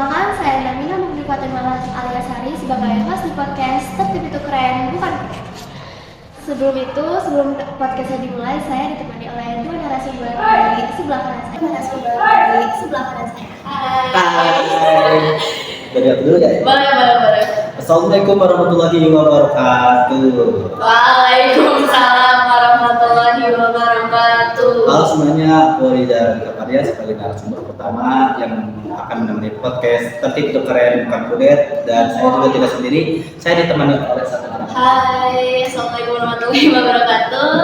Perkenalkan, saya Namina Mukti Fatimah Aliasari sebagai host di podcast Tertib Itu Keren Bukan. Sebelum podcastnya dimulai, saya ditemani oleh dua narasumber dari sebelah kanan saya. Hai. Dari aku dulu ya? Boleh. Assalamualaikum warahmatullahi wabarakatuh. Waalaikumsalam warahmatullahi wabarakatuh. Halo semuanya, aku Rizal Kaparia sebagai narasumber pertama yang akan menemani podcast Tertib Itu Keren Bukan Kudet. Dan saya juga tidak sendiri, saya ditemani oleh satu orang. Hai, assalamualaikum warahmatullahi wabarakatuh.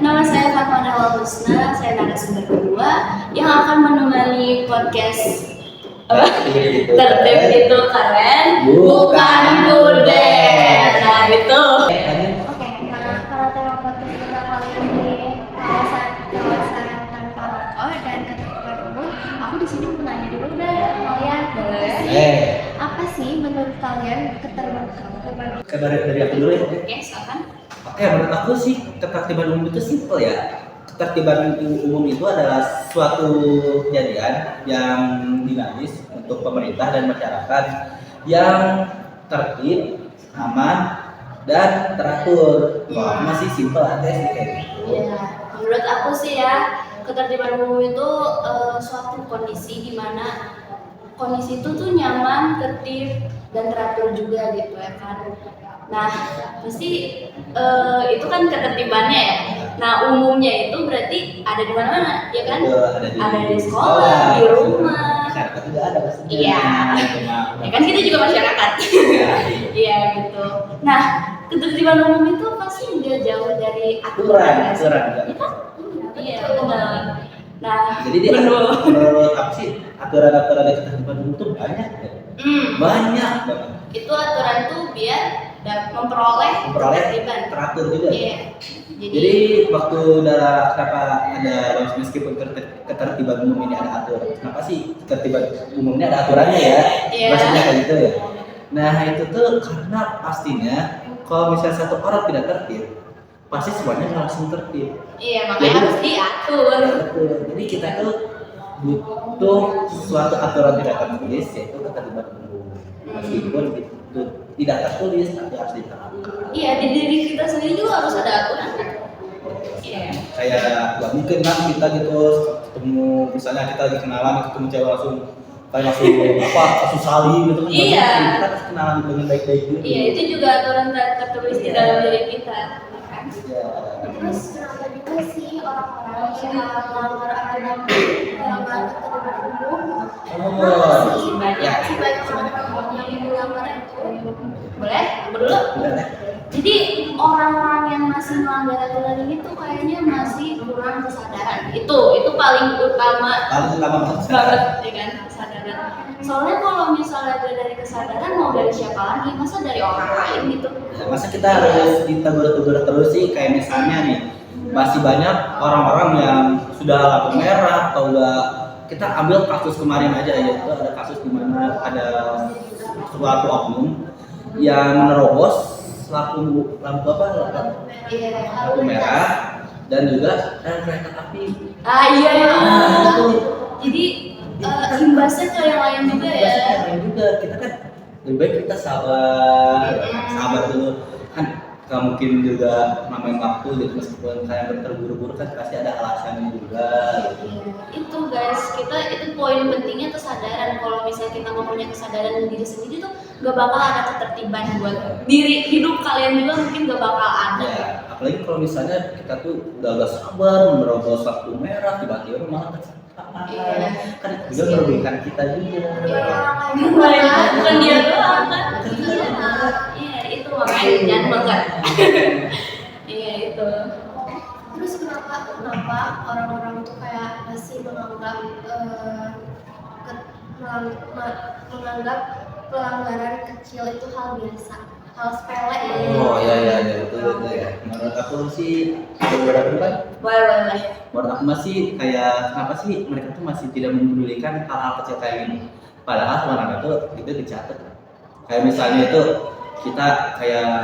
Nama saya Fatmana Husna, saya narasumber kedua yang akan menemani podcast Tertib Itu Keren Bukan Kudet. Nah itu. Oke, karena tema podcast kita kali ini kawasan tanpa rokok dan ketertiban umum, aku di sini mau nanya dulu kalian. Apa sih menurut kalian ketertiban Dari aku dulu ya. Oke, silakan. Oke, menurut aku sih ketertiban umum itu simpel ya. Ketertiban umum itu adalah suatu kejadian yang dinamis untuk pemerintah dan masyarakat yang tertib, aman, dan teratur. Wah, masih simpel aja sih kayak gitu. Ya, menurut aku sih ya, ketertiban umum itu suatu kondisi di mana kondisi itu tuh nyaman, tertib, dan teratur juga gitu ya kan. Nah, pasti itu kan ketertibannya ya. Nah, umumnya itu berarti ada di mana-mana, ya kan? Ada di sekolah, di rumah. Masyarakat juga ada pasti. Iya. Ya kan kita juga masyarakat. Iya gitu. Nah, ketertiban umum itu pasti nggak jauh dari aturan. Aturan. Iya kan? Iya benar. Nah, Jadi dia menurut apa sih aturan-aturan dari ketertiban umum itu banyak ya? Banyak banget. Itu aturan tuh biar memperoleh ketertiban. Teratur juga. Iya. Jadi waktu kenapa ada meskipun ketertiban umum ini ada aturan, kenapa sih ketertiban umum ini ada aturannya ya? Iya. Maksudnya kayak gitu ya. Nah itu tuh karena pastinya kalau misalnya satu orang tidak tertib, pasti semuanya nggak langsung tertib. Iya, makanya harus diatur. Betul. Jadi kita tuh butuh suatu aturan tidak tertulis yaitu ketertiban umum. Meskipun itu tidak tertulis tapi harus diterapkan. Iya, di diri kita sendiri juga harus ada aturan. Iya. Kayak nggak mungkin kan kita gitu ketemu misalnya kita lagi kenalan ketemu cewek langsung langsung saling gitu kan. Iya. Kita harus kenalan dengan baik-baik gitu. Iya, itu juga aturan tertulis di dalam diri kita. Kan? Iya. Terus kenapa juga sih orang-orang yang melanggar aturan ketertiban umum? Masih banyak orang-orang yang melanggar itu. Boleh? Aku dulu. Jadi orang-orang yang masih melanggar aturan ini tuh kayaknya masih kurang kesadaran. Itu paling utama banget, ya kan, kesadaran. Soalnya kalau misalnya dari kesadaran mau dari siapa lagi? Masa dari orang lain gitu? Ya, masa kita harus ditegur-tegur terus sih kayak misalnya nih masih banyak orang-orang yang sudah lampu merah atau enggak. Kita ambil kasus kemarin aja ya, itu ada kasus di mana ada suatu oknum yang menerobos lampu merah dan juga kereta api. Iya. Itu Jadi imbasnya ke yang lain juga ya. Kita kan lebih baik kita sabar dulu kan. Nggak mungkin juga namain waktu gitu meskipun kayak terburu-buru kan pasti ada alasannya juga gitu. Itu guys, itu poin pentingnya kesadaran. Kalau misalnya kita nggak punya kesadaran diri sendiri tuh nggak bakal ada ketertiban buat diri hidup kalian juga, mungkin nggak bakal ada. Ya, apalagi kalau misalnya kita tuh udah gak sabar menerobos lampu merah tiba-tiba malah kecelakaan. Iya. Kan juga merugikan kita juga. Bukan dia doang kan? Iya, itu makanya jangan bangga. Iya itu. Terus kenapa orang-orang tuh kayak masih menganggap pelanggaran kecil itu hal biasa, hal sepele ya? Oh iya betul ya. Menurut aku sih Boleh. menurut aku masih kayak kenapa sih mereka tuh masih tidak memedulikan hal-hal kecil kayak gini. Padahal sebenarnya itu dicatat. Kayak misalnya itu kita kayak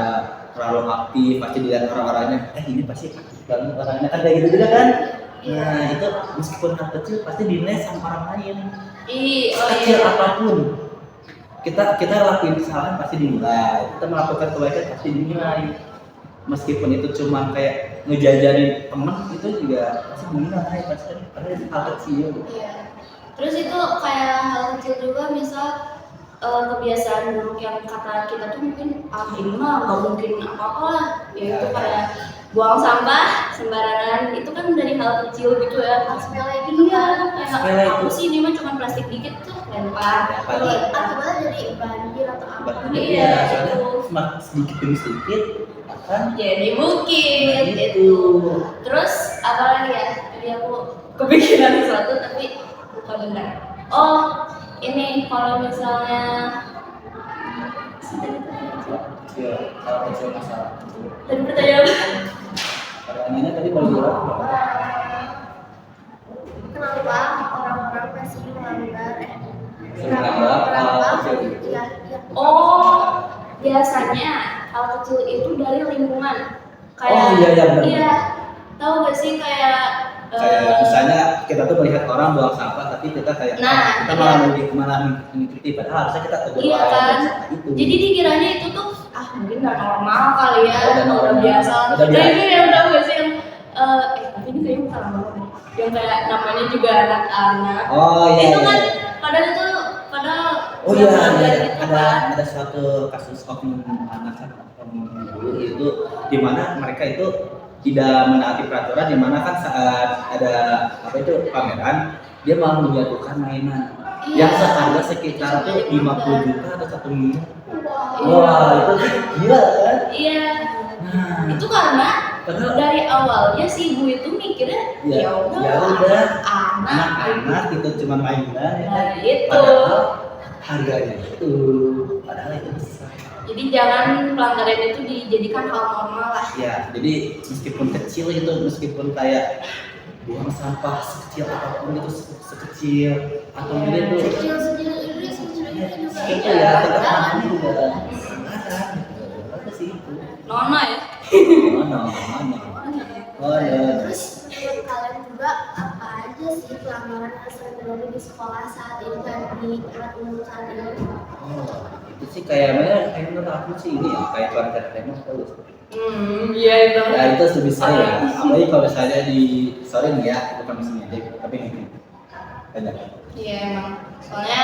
terlalu aktif pasti dilihat orang-orangnya, ini pasti aktif banget orangnya kan kayak gitu juga kan. Nah itu meskipun hal kecil pasti dinilai sama orang lain. Iya. Kecil apapun kita lakuin kesalahan pasti dinilai, kita melakukan kebaikan pasti dinilai, meskipun itu cuma kayak ngejajarin temen itu juga pasti dinilai, pasti ada hal kecil. Iya. Terus itu kayak hal kecil juga, misal kebiasaan buruk yang kata kita tuh mungkin ini mah nggak mungkin apa-apa lah, yaitu kayak buang sampah sembarangan, itu kan dari hal kecil gitu ya. Sepele gitu Iya, kan. kayak aku sih ini mah cuma plastik dikit tuh lempar. Jadi akibatnya jadi banjir atau apa. Iya, soalnya itu. semakin sedikit demi sedikit akan Jadi mungkin itu. itu. Terus apa lagi ya? Jadi aku kepikiran sesuatu tapi lupa benar. Oh, ini kalau misalnya Ya, hal kecil masalah. tadi pertanyaan Pertanyaannya tadi baru jawab. Kenapa orang-orang masih melanggar Hal kecil. Iya. oh, biasanya hal kecil itu dari lingkungan. Oh, iya, benar. Iya. Tahu gak sih kayak Kayak misalnya kita tuh melihat orang buang sampah tapi kita kayak Nah, kita malah mengikuti, padahal harusnya kita tegur iya orang kan? buang sampah itu. Jadi dikiranya itu tuh mungkin nggak normal kali ya, Udah normal. udah biasa. Udah Nah biasa. itu yang tahu gak sih yang tapi ini kayaknya bukan normal deh. Yang kayak namanya juga anak-anak. Oh iya. Itu iya. kan padahal Oh iya, belajar ada, gitu ada kan. ada suatu kasus oknum anak guru itu di mana mereka itu tidak menaati peraturan, di mana kan saat ada apa itu pameran dia malah menjatuhkan mainan Iya. yang seharga sekitar tuh 50 juta atau 1 miliar. Iya. Wah, itu gila kan? Iya. Nah, Itu karena padahal dari awalnya si ibu itu mikirnya Ya, ya udah ya udah. anak. anak-anak itu cuma mainan ya kan? Nah, itu. Padahal harganya itu padahal itu besar. Jadi jangan pelanggaran itu dijadikan hal normal lah. Ya, jadi meskipun kecil itu, meskipun kayak buang sampah sekecil apapun itu sekecil atau mungkin itu Kecil ini juga. itu ya tetap namanya juga pelanggaran gitu. Apa sih itu? Nona ya. Mana? Oh ya. Terus menurut kalian juga apa aja sih pelanggaran yang sering terjadi di sekolah saat ini dan di anak umum saat ini? Oh, itu sih kayak menurut aku sih ini ya kayak pelanggaran tembak terus. Iya itu. Ya itu sebisa ya. Apalagi kalau misalnya di sorry nih ya, bukan misalnya deh, tapi ini banyak. Iya emang. Soalnya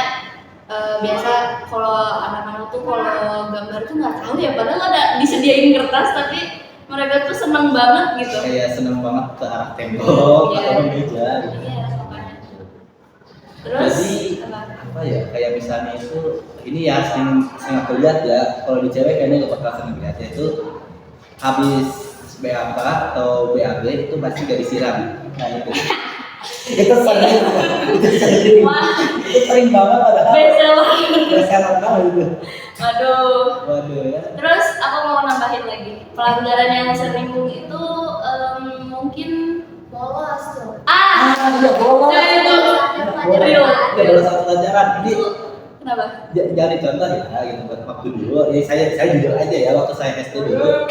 biasa kalau anak-anak tuh kalau gambar tuh nggak tahu ya, padahal ada disediain kertas tapi mereka tuh seneng banget gitu. Kayak seneng banget ke arah tembok Iya. atau meja gitu. Iya makanya. Terus Jadi apa ya kayak misalnya itu ini ya sering aku lihat ya kalau di cewek kayaknya gak bakal sering lihat ya itu habis BAK atau BAB itu pasti gak disiram. Nah itu itu sering wah, itu sering banget padahal best banget itu. Waduh. Ya. Terus aku mau nambahin lagi pelanggaran yang sering itu mungkin Bolos tuh. Iya bolos. Nah, itu. Real. Ya bolos satu pelajaran ini kenapa? jadi contoh ya gitu buat waktu dulu ya saya jujur aja ya waktu saya SD dulu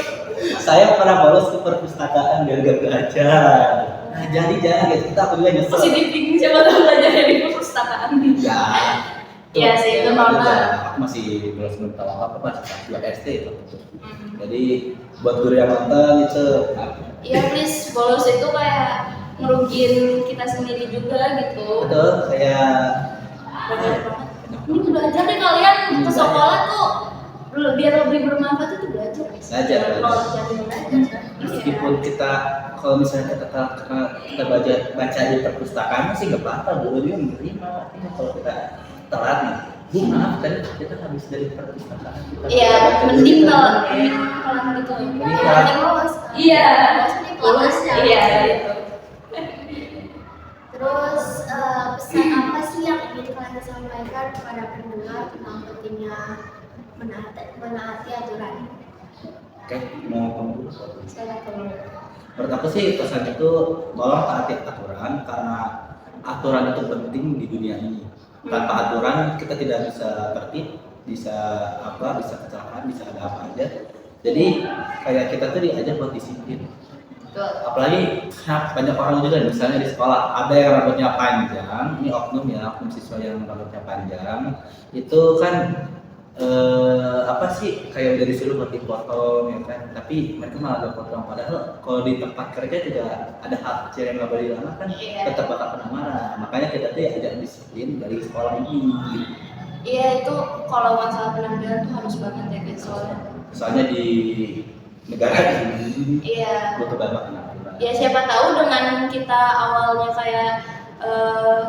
saya pernah bolos ke perpustakaan biar gak belajar. Nah jadi jangan guys kita aku juga nyesel. Positif thinking siapa tahu belajar di perpustakaan. Ya. Iya sih, itu normal. Aku masih belum tahu apa masih kelas 2 SD itu. Jadi buat guru yang nonton itu Iya please, bolos itu kayak ngerugiin kita sendiri juga gitu. betul kayak Bener banget. Ini belajar deh kalian ke sekolah tuh biar lebih bermanfaat itu belajar. Belajar. Belajar. meskipun kita kalau misalnya kita baca di perpustakaan sih nggak apa-apa guru juga menerima tapi kalau kita telat nih bu maaf tadi kita habis dari perpustakaan kita Iya, baca dulu." mending kalau gitu. Mending Yang telat. penting bolos. Iya. Bolos nih kelasnya. Iya itu. Terus pesan apa sih yang ingin kalian sampaikan kepada pendengar tentang pentingnya menaati aturan? Oke mau kamu dulu. Saya kalau Menurut aku sih pesan itu tolong taati aturan karena aturan itu penting di dunia ini. Tanpa aturan kita tidak bisa tertib, bisa kecelakaan, bisa ada apa aja. Jadi kayak kita tuh diajar buat disiplin. betul. Apalagi banyak orang juga misalnya di sekolah ada yang rambutnya panjang, ini oknum siswa yang rambutnya panjang, itu kan apa sih kayak udah disuruh buat dipotong ya kan, tapi mereka malah gak potong, padahal kalau di tempat kerja juga ada hak kecil yang nggak boleh dilanggar kan, Iya. tetap bakal kena marah. Makanya kita tuh ya ajak disiplin dari sekolah ini gitu. Iya, itu kalau masalah penampilan tuh harus banget ya guys Soalnya di negara ini Iya. butuh banget penampilan. Ya siapa tahu dengan kita awalnya kayak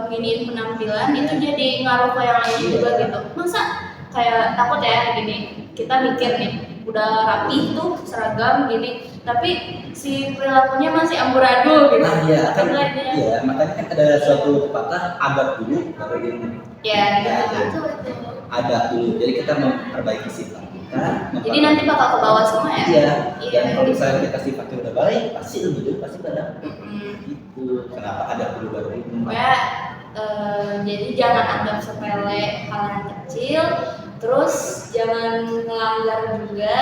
nginiin penampilan itu jadi ngaruh ke yang lain juga gitu. Masa kayak takut ya gini, kita mikir nih udah rapi tuh seragam gini, tapi si perilakunya masih amburadul gitu. Nah ya kan, Itulah intinya. ya makanya kan ada suatu pepatah adab dulu baru ini. Ya gitu. Itu itu. Adab dulu, jadi kita memperbaiki sifat kita. Jadi nanti bakal ke bawah semua ya. Iya. Iya. Dan kalau misalnya kita sifatnya udah baik, pasti lebih baik, pasti benar. Mm-mm. Gitu. Kenapa adab dulu baru ini? Pokoknya jadi jangan anggap sepele hal yang kecil, terus jangan melanggar juga,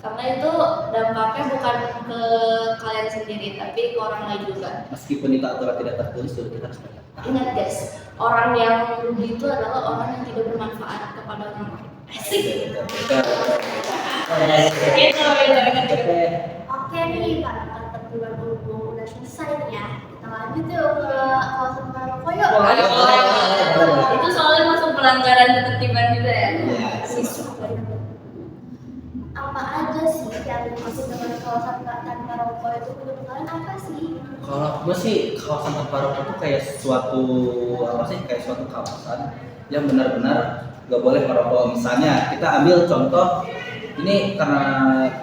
karena itu dampaknya bukan ke kalian sendiri tapi ke orang lain juga. Meskipun itu aturan tidak tertulis, kita harus taat. Ingat guys, orang yang rugi itu adalah orang yang tidak bermanfaat kepada orang lain. Asik. Gitu. Oke nih, karena tertular umum udah selesai nih ya. Kita lanjut yuk ke kawasan Maroko yuk. Boleh. Itu soalnya masuk pelanggaran ketertiban juga ya. Iya. Apa aja sih yang dimaksud dengan kawasan tanpa rokok itu menurut kalian apa sih? Kalau gue sih kawasan tanpa rokok itu kayak suatu apa sih, kayak suatu kawasan yang benar-benar gak boleh merokok. Misalnya kita ambil contoh ini karena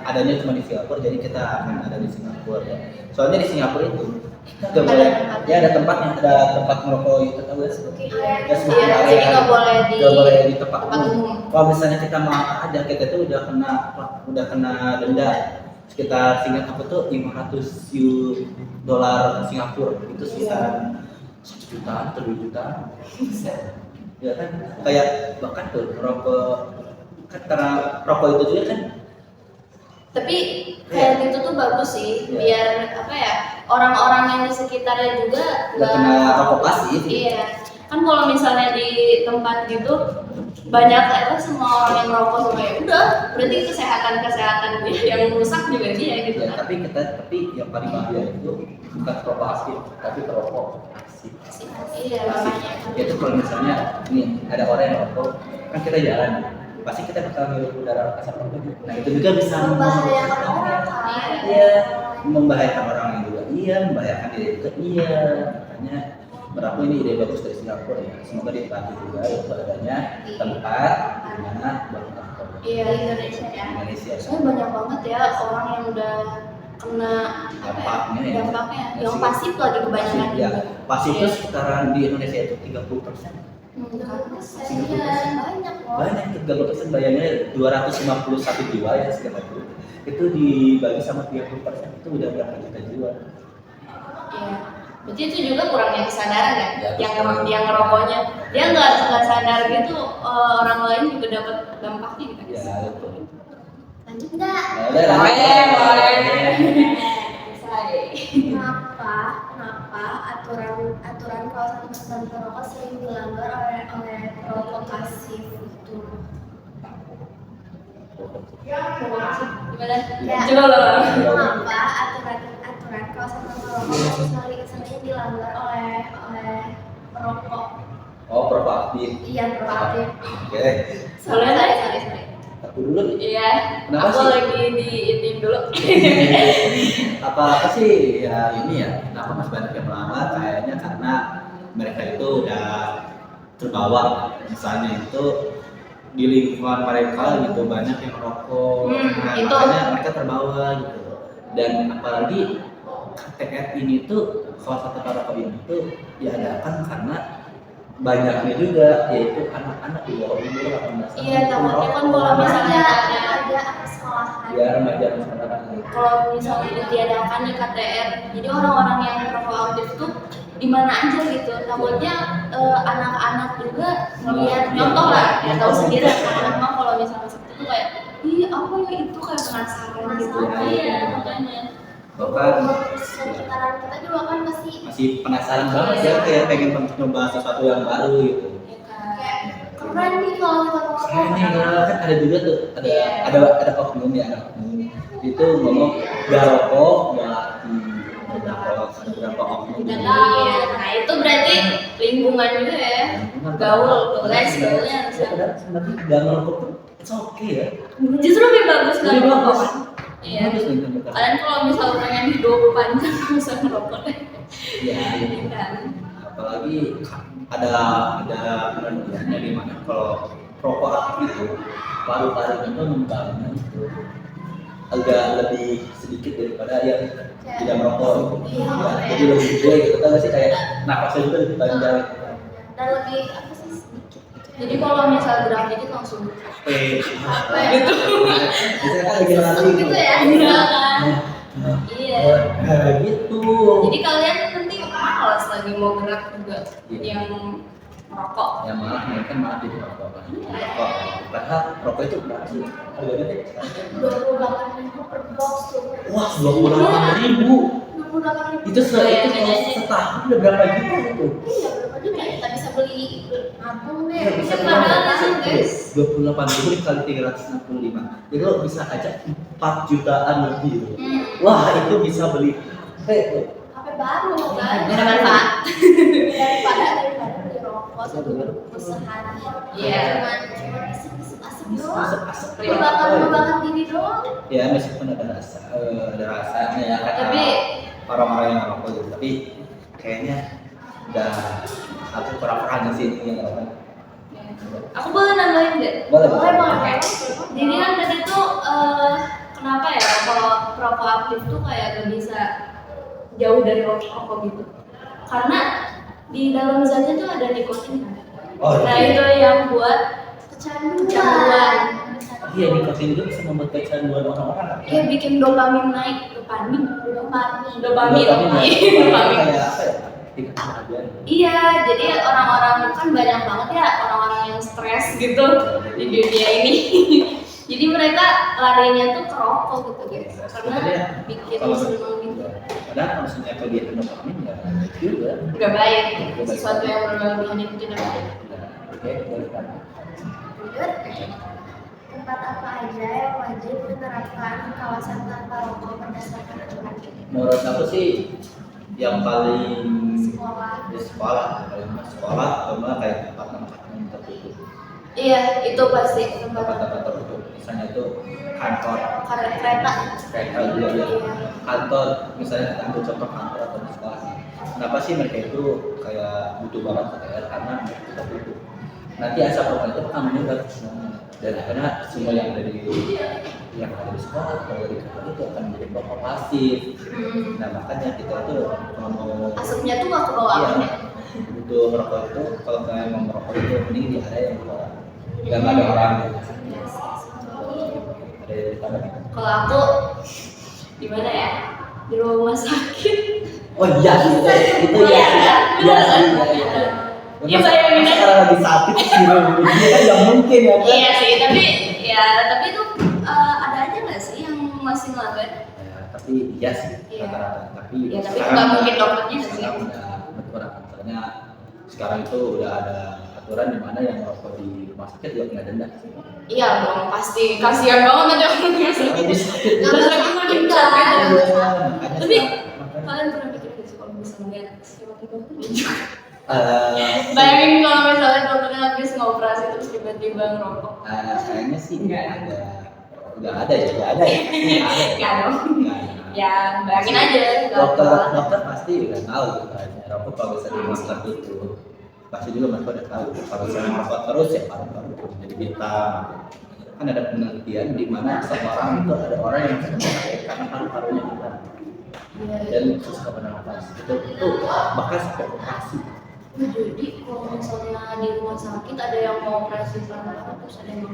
adanya cuma di Singapura, jadi kita akan ada di Singapura ya. Soalnya di Singapura itu kita gak boleh, ya ada tempatnya, ada tempat merokok itu tahu gak sih? Ya, smoking Iya, area. jadi nggak boleh di Gak boleh di tempat tempat umum. umum. Kalau misalnya kita mau aja, kita tuh udah kena denda sekitar, seingat aku tuh 500 dolar Singapura, itu sekitar 1 juta atau 2 juta. Ya kan, kayak bahkan tuh rokok kan, karena rokok itu juga kan. Tapi kayak gitu tuh bagus sih, Iya. biar apa ya, orang-orang yang di sekitarnya juga Udah kena rokok pasif. Iya, kan kalau misalnya di tempat gitu banyak semua orang yang merokok semua, ya udah berarti kesehatan dia yang rusak juga dia gitu Ya, kan. tapi yang paling bahaya itu bukan rokok pasif, tapi rokok pasif. Iya makanya. Itu kalau misalnya nih ada orang yang rokok, kan kita jalan, pasti kita bakal ngirup udara asap rokok. Nah itu juga bisa Membahayakan orang kan? Iya, membahayakan orang yang juga iya, membahayakan diri juga iya. Makanya menurut aku ini ide bagus dari Singapura ya. Semoga dipakai juga untuk adanya tempat di mana buat merokok. Iya Indonesia ya. Indonesia. Soalnya banyak banget ya orang yang udah kena Dampaknya ya. dampaknya yang pasif lagi kebanyakan Ya, juga. pasif itu Iya. sekarang di Indonesia itu 30%. Iya, banyak loh. Banyak, 30% bayarnya 251 jiwa ya sekitar itu dibagi sama 30% itu udah berapa juta jiwa. Iya. Berarti itu juga kurangnya kesadaran ya, Ya, yang betul. yang ngerokoknya dia nggak sadar gitu, orang lain juga dapat dampaknya gitu. Ya betul. Lanjut nggak? Nah, udah, lanjut. Kenapa aturan kawasan tanpa rokok sering dilanggar oleh perokok pasif itu? Gimana? Ya. Coba lo. Kenapa aturan kawasan tanpa rokok sering dilanggar oleh perokok? Oh, proaktif. Iya, proaktif. Oke. Boleh sorry. Aku dulu. Iya. Kenapa Aku sih? lagi di ini dulu. Apa sih ya ini ya? Kenapa masih banyak yang melanggar? Kayaknya karena mereka itu udah terbawa. Misalnya itu di lingkungan mereka gitu banyak yang merokok. Nah, itu. makanya mereka terbawa gitu. Dan apalagi KTR ini tuh salah satu rokok ini tuh diadakan karena banyaknya juga yaitu anak-anak di bawah umur 18 tahun. Iya, takutnya kan kalau Ada misalnya anak sekolahan. Ya remaja masyarakat. kalau misalnya ditiadakan di KTR, jadi orang-orang yang merokok aktif tuh di mana aja gitu. Takutnya anak-anak juga melihat contoh lah, ya tahu sendiri kan. Memang kalau misalnya seperti itu kayak, ih apa ya itu kayak penasaran gitu. Penasaran. Iya makanya. Bahkan Sekitaran kita juga kan masih penasaran banget ya, kayak pengen nyoba sesuatu yang baru gitu. Ya kan. kayak keren nih kalau kita mau kayaknya kan ada juga tuh Iya. ada oknum ya, ada oknum itu ngomong gak rokok gak ada berapa oknum Iya, nah itu berarti lingkungan juga ya. Gaul, guys, gaulnya harus ada. sebenarnya gak ngerokok tuh it's okay ya. Justru lebih bagus nggak Lebih merokok bagus. kan? Iya. Bagus nih kan. Kalian kalau misal pengen hidup panjang nggak usah merokok deh. Iya. Iya kan? Apalagi ada penelitiannya di mana kalau rokok aktif itu paru-parunya itu membangnya itu agak lebih sedikit daripada yang tidak merokok gitu. Ya, jadi lebih gede gitu kan sih kayak napasnya juga lebih panjang. Dan lebih apa sih sedikit. Jadi kalau misal gerak dikit langsung Apa gitu? Biasanya kan lagi lari Gitu ya? iya kan? Nah, Iya. gitu. Jadi kalian nanti malas lagi mau gerak juga yang merokok. Ya malah jadi rokok kan. Rokok. Padahal rokok itu berapa sih? Harganya deh. 28.000 per box tuh. Wah, 28.000. 28.000. Itu kalau setahun udah berapa juta itu? Iya, berapa juga ya? Kita bisa beli nabung deh. Ya, bisa padahal kan, guys. 28.000 dikali 365. Jadi lo bisa aja 4 jutaan lebih. Wah, itu bisa beli HP baru kan? Jangan Pak. Daripada beli rokok satu bungkus sehari. Iya. Cuman asik doang. asap Membakar diri doang. ya meskipun ada rasanya ya kata Tapi- orang-orang yang ngerokok gitu, tapi kayaknya udah satu kurang-kurangnya sih yang ngerokok. Aku boleh nambahin nggak? Boleh. Oke. Jadi kan tadi tuh kenapa ya kalau perokok aktif tuh kayak gak bisa jauh dari rokok gitu? Karena di dalam zatnya tuh ada nikotin. Oh, Nah iya. itu yang buat Kecanduan. Iya, nikotin itu bisa membuat kecanduan orang-orang. ya bikin dopamin naik, dopamin. Dopamin Dopamin. kayak apa ya? Tingkat kebahagiaan. Iya, jadi orang-orang kan banyak banget ya orang-orang yang stres gitu di dunia ini. Jadi mereka larinya tuh ke rokok gitu guys, karena bikin Kalau- seneng gitu. Padahal kalau misalnya kegiatan dopamin ya juga. Gak baik, sesuatu yang berlebihan itu tidak baik. Oke, boleh kan? Lanjut. Tempat apa aja yang wajib menerapkan kawasan tanpa rokok berdasarkan aturan? Menurut aku sih yang paling Sekolah. di sekolah, paling mas sekolah atau malah kayak tempat-tempat yang tertutup, Iya, itu pasti tempat tempat-tempat tertutup. Misalnya itu kantor, kereta. kereta juga ya. Kantor, misalnya kita ambil contoh kantor atau di sekolah. Kenapa sih mereka itu kayak butuh banget KTR karena mereka tertutup. Nanti asap rokok itu akan menyebar dan akhirnya semua yang ada di sekolah atau di kantor itu akan menjadi rokok pasif. Nah makanya kita itu mau Asapnya tuh gak kebawa iya, angin ya? butuh merokok itu kalau kalian mau merokok itu mending di area yang nggak ada orang ada di taman. Kalau aku di mana ya? Di rumah sakit. Oh iya itu Iya, ya bener kan? iya. Iya, bayangin aja. Sekarang lagi sakit sih dia kan nggak mungkin ya kan. Iya sih, tapi itu ada aja nggak sih yang masih ngelanggar? Ya, tapi iya sih Iya. rata-rata tapi Ya tapi sekarang nggak mungkin dokternya nggak sih. sekarang udah berkurang misalnya sekarang itu udah ada aturan di mana yang merokok di rumah sakit juga kena denda. Iya dong, pasti kasihan banget aja orang yang sakit. Lagi sakit Nggak juga. sakit makin Nggak. sakit. Iya, makanya Tapi sekarang- kalian pernah pikir nggak sih kalau misalnya tiba-tiba juga? Eh, Bayangin kalau misalnya dokternya habis ngoperasi terus tiba-tiba ngerokok. kayaknya sih Nggak. nggak ada ya nggak ada ya nggak ada. Nggak dong. Nggak ada. Ya bayangin aja. nggak dokter apa-apa. dokter pasti udah tahu gitu kan rokok kalau bisa dimasak itu pasti juga mereka udah tahu kalau misalnya merokok terus ya paru-paru jadi hitam kan ada penelitian di mana seorang itu ada orang yang bisa sakit karena paru-parunya hitam dan susah bernafas itu bahkan sampai operasi. Nah, jadi kalau misalnya di rumah sakit ada yang mau operasi paru-paru terus ada yang mau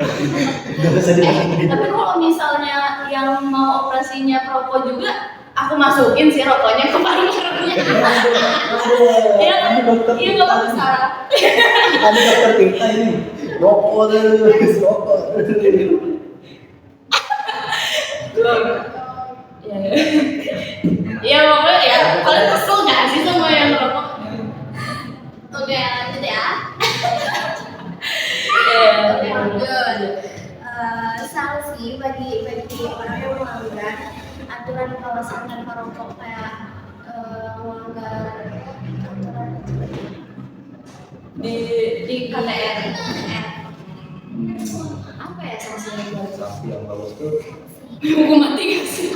Nggak bisa dimakan. tapi kalau misalnya yang mau operasinya perokok juga, aku masukin sih rokoknya ke paru-parunya. Iya kan? Kamu dokter Iya nggak bisa. kamu dokter kita ini rokok dulu rokok. Iya. Iya pokoknya ya. Kalian kesel nggak sih sama yang merokok? Oke lanjut ya. bagi orang yang melanggar aturan kawasan tanpa rokok kayak melanggar aturan di KTR. Apa ya sanksinya? Sanksi yang bagus tuh Hukum mati gak sih?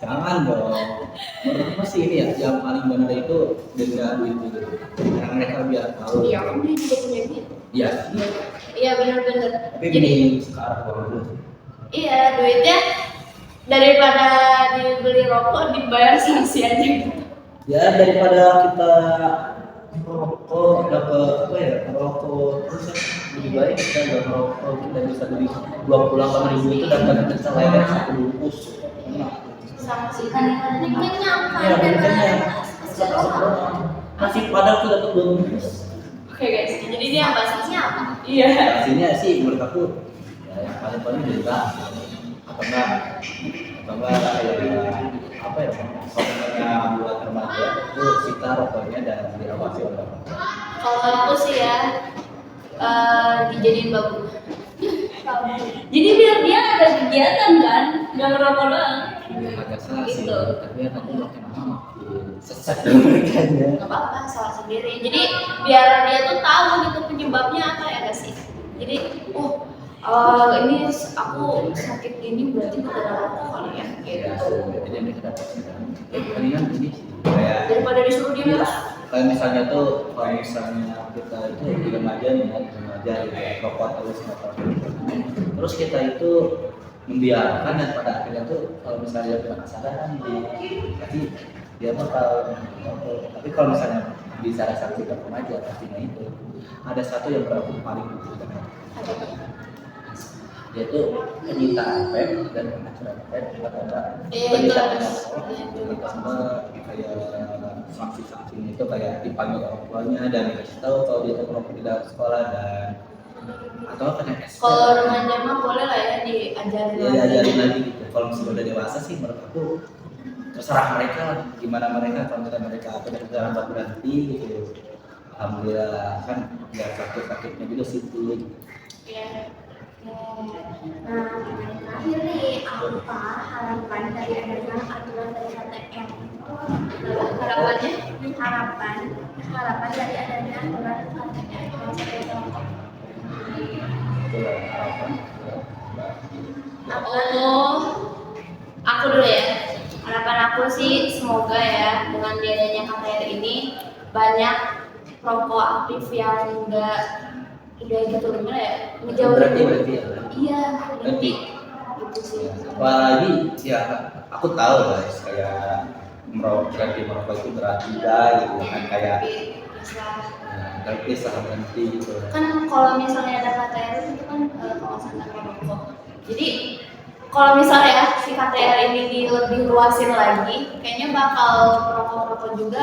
jangan dong. Menurut masih ini ya yang paling benar itu denda duit itu. Karena mereka biar tahu. Iya, kan dia juga punya duit. Iya. Iya benar-benar. Tapi Jadi ini sekarang baru. iya duitnya daripada dibeli rokok dibayar sanksi aja gitu. Ya daripada kita merokok dapat apa ya merokok terus lebih baik kita nggak merokok kita bisa beli 28.000 itu dapat celana satu bungkus. Sanksi kan kenyang kan Ya daripada makanya kasih rokok. nasi padang tuh dapat 2 bungkus. Oke guys, jadi dia Apa sanksinya apa? iya. Sanksinya sih menurut aku ya yang paling denda atau enggak kayak apa ya pokoknya buat remaja itu kita rokoknya dan diawasi oleh orang tua. Kalau aku sih ya dijadiin babu. Jadi biar dia ada kegiatan kan, nggak ngerokok doang. Ya, agak salah sih, Gitu. tapi ya nanti makin lama sesat mereka ya. Nggak apa-apa, salah sendiri. Jadi biar dia tuh tahu gitu penyebabnya apa ya gak sih. Jadi ini aku sakit gini berarti gara-gara rokok kali ya Ya, gitu. jadi yang kita dapat sih kan. Palingan ini sih kayak Daripada disuruh dia terus. kayak misalnya tuh kalau misalnya kita itu di remaja nih ya, remaja gitu, rokok terus motor terus kita itu membiarkan dan pada akhirnya tuh kalau misalnya dia kena kesadaran pasti dia bakal merokok. Tapi kalau misalnya bicara sanksi ke remaja pastinya itu ada satu yang paling butuh yaitu penyitaan vape dan pengacuran vape kepada penyitaan kita semua kayak sanksi-sanksinya itu kayak dipanggil orang tuanya dan dikasih tahu kalau dia tuh merokok di dalam sekolah dan atau kena SP. Kalau remaja mah boleh lah ya diajarin Ya diajarin lagi gitu. Kalau misalnya udah dewasa sih menurut aku terserah mereka lah gimana mereka kalau misalnya mereka atau dari dalam berhenti gitu. Alhamdulillah kan nggak sakit-sakitnya juga sih gitu. Iya. Nah, terakhir nih, apa harapan dari adanya aturan dari KTM? Harapannya? Harapan dari adanya aturan KTM. Itulah harapan. Oh, aku dulu ya. Harapan aku sih semoga ya dengan adanya KTR ini banyak perokok aktif yang udah gitu gimana ya ngejauhin. Berarti ya. Iya, Berarti. gitu sih. Apalagi ya aku tahu guys kayak merokok itu berat juga gitu kan kayak tapi sangat berhenti gitu. Kan kalau misalnya ada KTR itu kan kawasan tanpa rokok. Jadi kalau misalnya ya si KTR ini lebih luasin lagi, kayaknya bakal perokok-perokok juga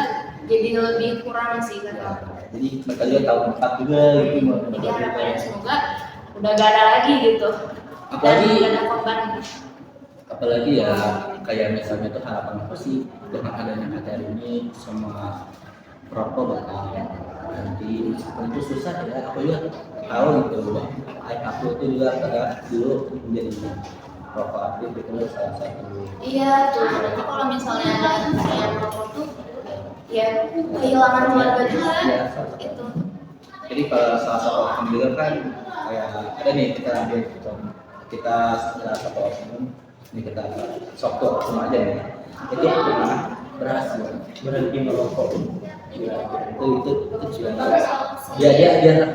jadi lebih kurang sih kata aku. Jadi mereka juga tahu tempat juga gitu. Jadi harapannya semoga udah gak ada lagi gitu. Apalagi Dan gak ada korban. apalagi ya kayak misalnya tuh harapan aku sih dengan adanya KTR ini semua perokok bakal nanti meskipun itu susah ya aku juga tahu gitu aku itu juga kayak dulu menjadi perokok aktif itu salah satu. Iya tuh, nanti kalau misalnya ada yang merokok tuh ya kehilangan keluarga juga itu. Jadi kalau salah satu alhamdulillah kan kayak ada nih kita ambil contoh kita salah satu oknum ini kita sok tuh sama aja nih itu pernah berhasil berhenti merokok itu juga dia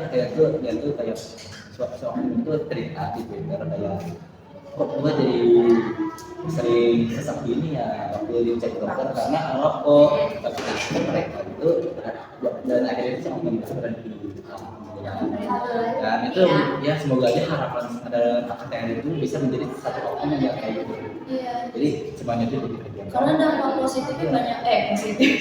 kayak tuh kayak sok itu cerita di Twitter kayak kok gua jadi sering sesak gini ya waktu dicek dokter karena merokok tapi mereka itu dan akhirnya itu sama bisa berhenti. Dan itu ya semoga aja harapan ada KTR itu bisa menjadi satu oknum yang kayak gitu. Iya. Jadi semuanya itu begitu. Karena dampak positifnya banyak, positif.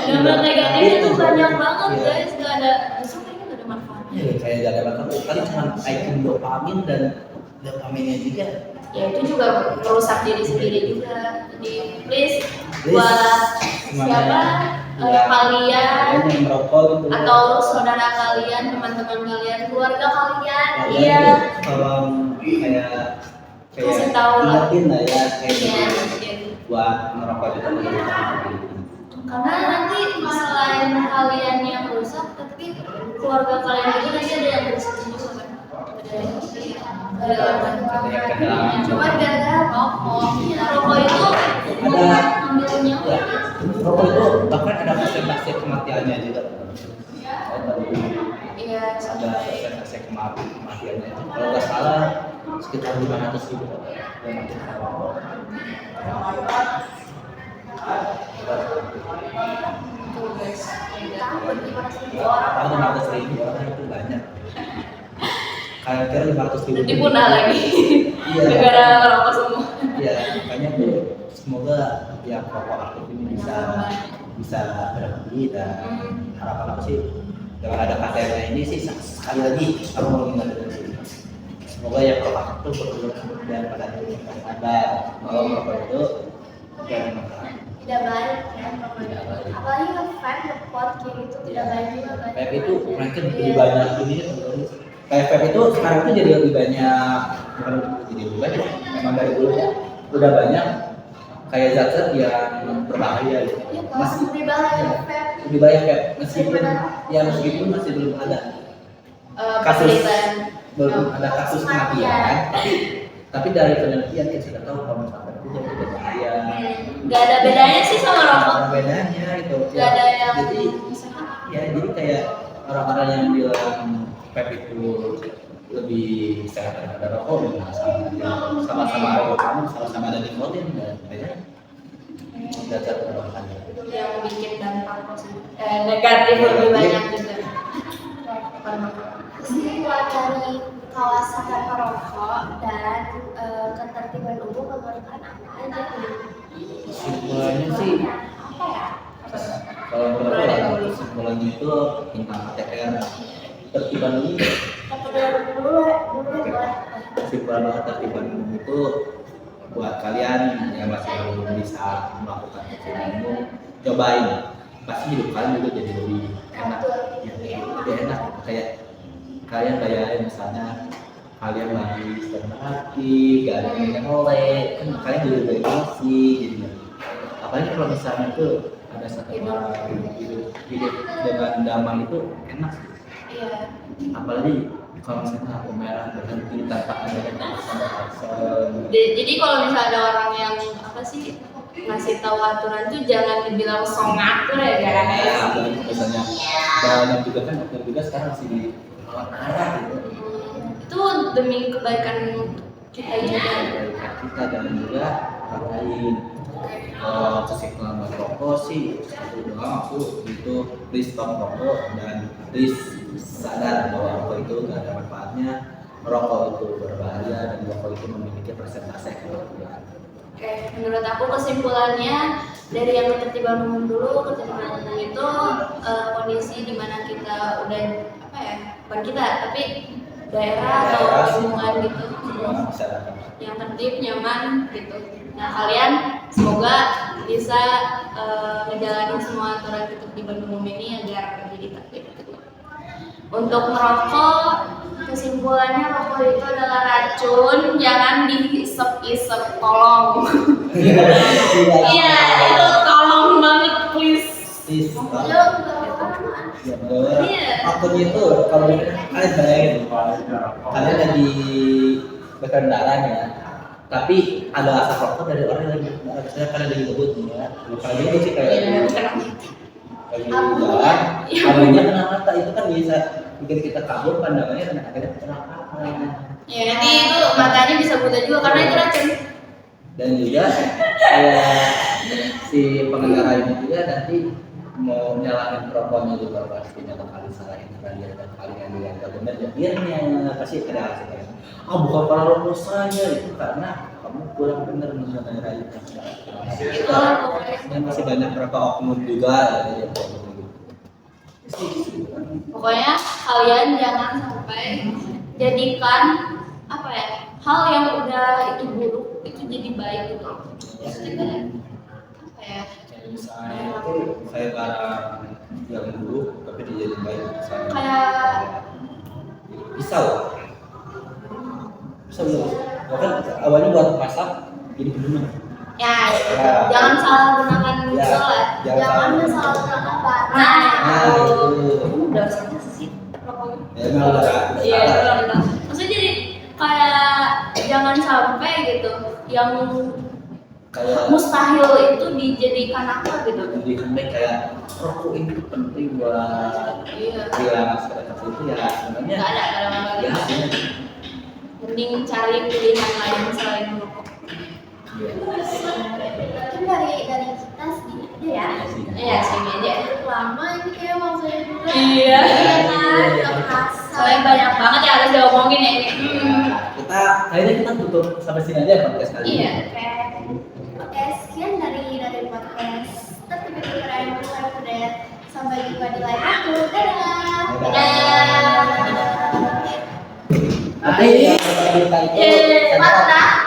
Dampak negatifnya tuh banyak banget guys, nggak ada, justru kayaknya nggak ada manfaatnya. Ya, kayak gak ada manfaat, kali cuma icon dopamin dan dopaminnya juga. Ya itu juga merusak diri sendiri juga. Jadi please buat siapa kalian yang merokok gitu atau saudara kalian, teman-teman kalian, keluarga kalian, ya, iya. kalau kayak kasih tahu lah. ingetin lah ya kayak Iya, gitu mungkin. buat merokok juga Karena nanti selain kalian yang rusak, tapi keluarga kalian juga nanti ada yang berisiko juga kan. Cuma gara-gara rokok. Rokok itu ada ambil nyawa. ya, rokok itu bahkan ada persentase kematiannya juga. Iya, Ada persentase kematiannya itu kalau nggak salah sekitar 500.000 yang mati karena rokok. tuh guys. Kalau 500.000 orang itu banyak. Kayak kira 500.000. Nanti punah lagi. Iya. Gara-gara rokok semua. Iya, makanya tuh semoga ya rokok aktif ini bisa berhenti dan harapan aku sih dengan ada KTM ini sih sekali lagi aku mau mengingatkan sih semoga ya rokok aktif tuh berguna dan pada ada kalau rokok itu jangan makan. Tidak baik ya pokoknya. Apalagi nge-vape, nge-pot kayak gitu tidak baik juga kan. Vape itu mungkin lebih banyak ini kayak vape itu sekarang itu jadi lebih banyak bukan jadi lebih banyak memang dari dulunya udah banyak kayak zat-zat yang berbahaya gitu. Iya Pak, lebih bahaya vape. Lebih banyak ya meskipun masih belum ada kasus belum ada kasus kematian tapi dari penelitian kita sudah tahu kalau misalkan itu jadi berbahaya. Gak ada bedanya sih sama rokok. Ada bedanya itu. Gak ada yang jadi kayak orang-orang yang bilang vape itu lebih sehat daripada rokok sama-sama ada rokok sama-sama ada nikotin dan bedanya zat-zat berbahaya. itu yang bikin dampak negatif lebih banyak juga. Kesimpulan dari kawasan tanpa rokok dan ketertiban umum menurut anak aja nih. Kesimpulannya sih Apa ya? kalau menurut aku kesimpulannya itu tentang KTR tertiban umum. Dulu boleh. Kesimpulan ketertiban umum itu buat kalian yang masih belum bisa melakukan ketertiban umum, cobain. Pasti hidup kalian juga jadi lebih enak. Ya, lebih enak kayak kalian bayarin misalnya kalian lagi setengah hati, gak ada yang oleh, kan kalian jadi lebih emosi jadi apalagi kalau misalnya tuh ada satu orang hidup dengan damai itu enak. Iya. Apalagi kalau misalnya lampu merah berhenti tanpa ada Jadi kalau misalnya ada orang yang apa sih ngasih tahu aturan tuh jangan dibilang sok ngatur ya guys. misalnya banyak juga kan juga sekarang masih di arah gitu. Itu demi kebaikan kita juga. Kebaikan kita dan juga orang lain. Kesimpulan rokok sih satu doang aku itu please stop rokok dan please sadar bahwa rokok itu gak ada manfaatnya, rokok itu berbahaya dan rokok itu memiliki persentase kematian. Oke, menurut aku kesimpulannya dari yang ketertiban umum dulu, ketertiban umum itu kondisi di mana kita udah apa ya, bukan kita tapi daerah atau lingkungan gitu yang tertib, nyaman gitu. Nah kalian semoga bisa ngejalanin semua aturan ketertiban umum ini agar menjadi tertib. Untuk merokok, kesimpulannya rokok itu adalah racun, jangan dihisap-hisap, tolong. Iya, itu tolong banget, please. Ya, akunnya itu kalau kalian bayangin kalian lagi berkendara ya, tapi ada asap rokok dari orang yang misalnya kalian lagi ngebut ya, kalau gitu sih kayak lagi jalan, abunya kena mata itu kan bisa bikin kita kabur pandangannya dan akhirnya kecelakaan. Ya nanti itu matanya bisa buta juga karena itu racun. Dan juga kayak si pengendara ini juga nanti mau nyalahin rokoknya juga pastinya bakal disalahin karena dia ada kali yang dia nggak benar akhirnya pasti ada alasan bukan para rokok saya itu karena kamu kurang benar mengenai dan masih banyak beberapa oknum juga ya, pokoknya kalian jangan sampai jadikan apa ya hal yang udah itu buruk itu jadi baik gitu. Apa ya? Misalnya itu kayak barang yang buruk tapi dijadiin baik misalnya Kayak pisau belum Kan awalnya buat masak jadi minuman. Ya, Ya. jangan salah gunakan Ya. gula. Jangan salah gunakan bahan. Nah, itu. Kamu udah salah sih rokoknya. Ya memang udah. Iya, udah. Maksudnya jadi kayak jangan sampai gitu yang Kayak mustahil itu dijadikan apa gitu. jadi kayak rokok itu penting buat Iya. bilang masyarakat itu ya sebenarnya Nggak ada ya hasilnya. mending cari pilihan lain selain rokok. Iya. Mungkin dari kita sedikit aja ya. Iya, sini aja. Lama ini kayak waktunya juga. Iya. Iya kan, nggak kerasa. Soalnya banyak banget yang harus diomongin ya ini. Kita kayaknya kita tutup sampai sini aja podcast kali ini. Iya. Oke, sekian dari podcast Tertib Itu Keren Bukan Kudet. Sampai jumpa di lain waktu. Dadah. Nanti yang kita itu Yeay, saya- Mantap.